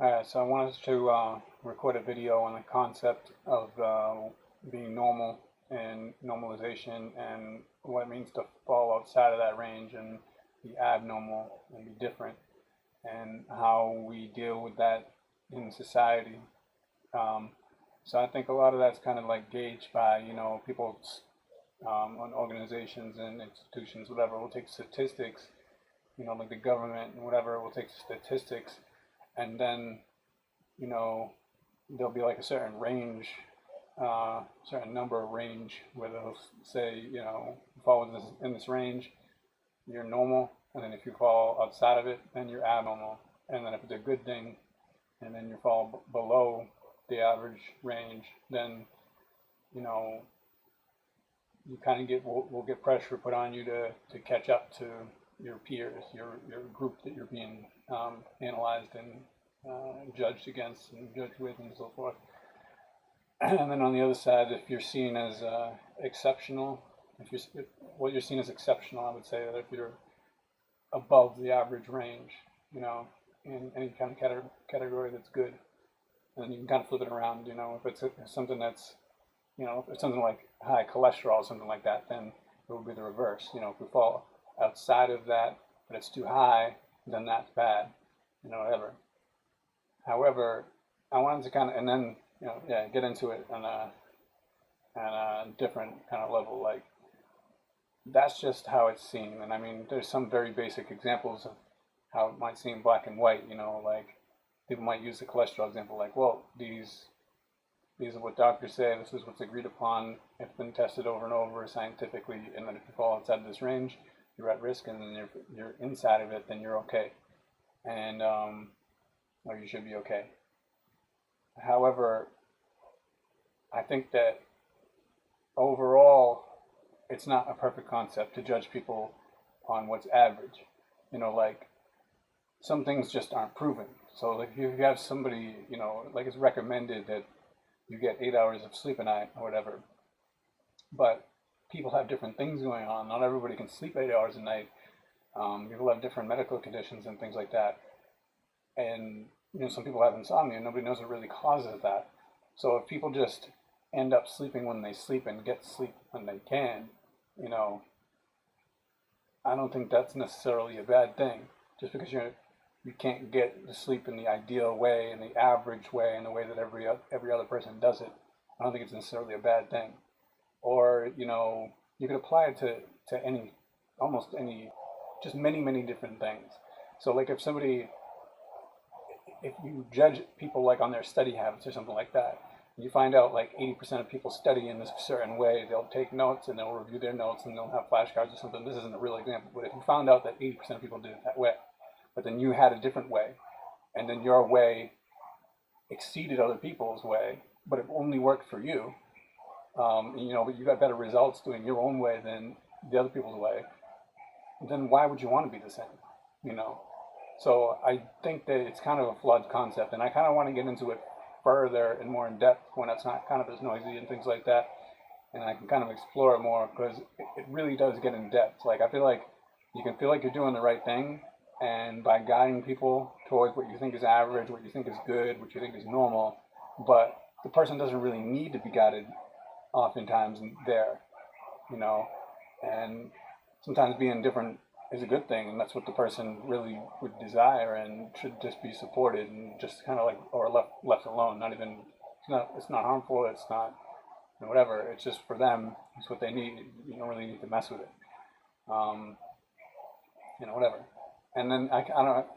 So I wanted to record a video on the concept of being normal and normalization and what it means to fall outside of that range and be abnormal and be different and how we deal with that in society. Um, so I think a lot of that's kind of like gauged by, people's on organizations and institutions, whatever, will take statistics, like the government and whatever, will take statistics and then there'll be like a certain range, certain number range where they'll say, fall in this range, you're normal, and then if you fall outside of it, then you're abnormal. And then if it's a good thing, and then you fall below the average range, then you know you kind of will get pressure put on you to catch up to your peers, your group that you're being analyzed and judged against and judged with and so forth. And then on the other side, if you're seen as exceptional, if what you're seen as exceptional, I would say that if you're above the average range, in any kind of category that's good, and you can kind of flip it around, if it's something that's, if it's something like high cholesterol or something like that, then it would be the reverse. If we fall outside of that, but it's too high, then that's bad, whatever. However, I wanted to kind of, and then, get into it on a different kind of level. Like, that's just how it's seen. And I mean, there's some very basic examples of how it might seem black and white, like people might use the cholesterol example, like, well, these are what doctors say, this is what's agreed upon, it's been tested over and over scientifically, and then if you fall outside of this range, you're at risk, and then you're inside of it, then you're okay. And, or you should be okay. However, I think that overall, it's not a perfect concept to judge people on what's average. Like, some things just aren't proven. So like if you have somebody, like it's recommended that you get 8 hours of sleep a night or whatever, but people have different things going on. Not everybody can sleep 8 hours a night. People have different medical conditions and things like that. And some people have insomnia. Nobody knows what really causes that. So if people just end up sleeping when they sleep and get sleep when they can, I don't think that's necessarily a bad thing. Just because you can't get to sleep in the ideal way, in the average way, in the way that every other person does it, I don't think it's necessarily a bad thing. Or you could apply it to almost any, just many different things. So like if you judge people like on their study habits or something like that, you find out like 80% of people study in this certain way, they'll take notes and they'll review their notes and they'll have flashcards or something. This isn't a real example, but if you found out that 80% of people did it that way, but then you had a different way, and then your way exceeded other people's way, but it only worked for you, but you got better results doing your own way than the other people's way, then why would you want to be the same, So I think that it's kind of a flawed concept, and I kind of want to get into it further and more in depth when it's not kind of as noisy and things like that, and I can kind of explore it more, because it really does get in depth. Like, I feel like you can feel like you're doing the right thing, and by guiding people towards what you think is average, what you think is good, what you think is normal, but the person doesn't really need to be guided oftentimes there, and sometimes being different is a good thing, and that's what the person really would desire and should just be supported and just kind of like, or left alone. Not even, it's not harmful, it's not whatever, it's just for them, it's what they need. You don't really need to mess with it, whatever. And then I don't know,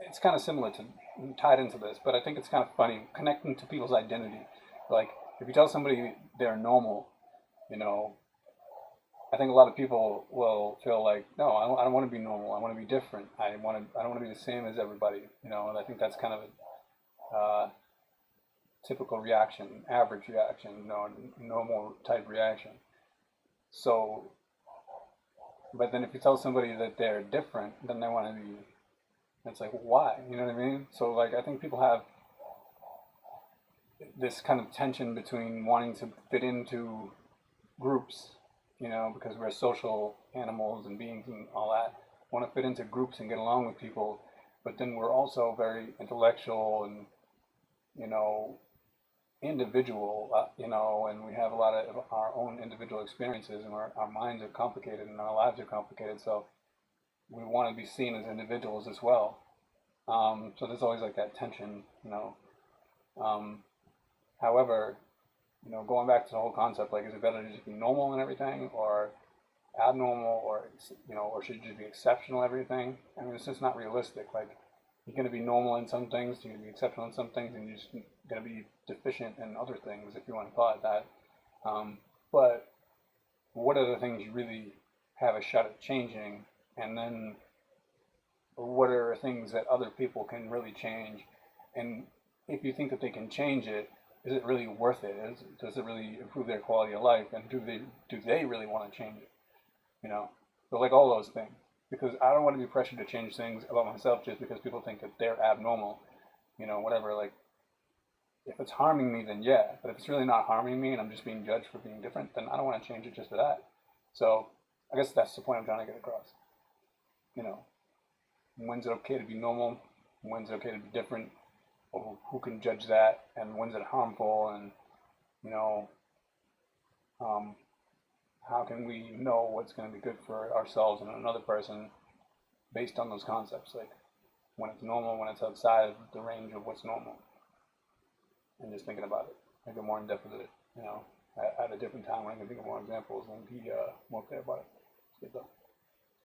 it's kind of similar to, tied into this, but I think it's kind of funny connecting to people's identity. Like, if you tell somebody they're normal, I think a lot of people will feel like, no, I don't want to be normal. I want to be different. I don't want to be the same as everybody. And I think that's kind of a typical reaction, average reaction, normal type reaction. So, but then if you tell somebody that they're different, then they want to be. It's like, why? You know what I mean? So like, I think people have this kind of tension between wanting to fit into groups, because we're social animals and beings and all that, want to fit into groups and get along with people, but then we're also very intellectual and, you know, individual, and we have a lot of our own individual experiences, and our minds are complicated and our lives are complicated. So we want to be seen as individuals as well. So there's always like that tension. Um, However, going back to the whole concept, like, is it better to just be normal and everything, or abnormal, or or should you just be exceptional everything? I mean, it's just not realistic. Like, you're going to be normal in some things, you're going to be exceptional in some things, and you're just going to be deficient in other things, if you want to call it that. But what are the things you really have a shot at changing, and then what are things that other people can really change? And if you think that they can change it, is it really worth it? Does it really improve their quality of life? And do they really want to change it? So like all those things, because I don't want to be pressured to change things about myself just because people think that they're abnormal, whatever. Like, if it's harming me, then yeah. But if it's really not harming me and I'm just being judged for being different, then I don't want to change it just for that. So I guess that's the point I'm trying to get across. You know, when's it okay to be normal? When's it okay to be different? Or who can judge that? And when's it harmful? And you know, um, how can we know what's going to be good for ourselves and another person based on those concepts? Like, when it's normal, when it's outside of the range of what's normal, and just thinking about it, I get more in depth with it. At a different time when I can think of more examples and be more clear about it. It's good though.